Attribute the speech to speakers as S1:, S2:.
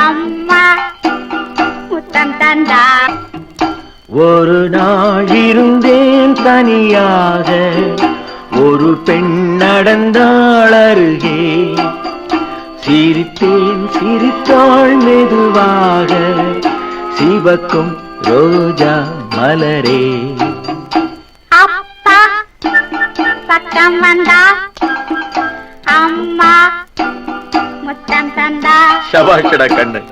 S1: அம்மா முத்தம் தந்தா.
S2: ஒரு நாள் இருந்தேன் தனியாக, ஒரு பெண் நடந்தாள் அருகே. சிரித்தேன் சிரித்தாள் மெதுவாக, சிவக்கும் ரோஜா மலரே.
S1: அப்பா பக்கம் வந்தா, அம்மா முத்தம் தந்தா.
S2: சபாஷடா கண்ணு.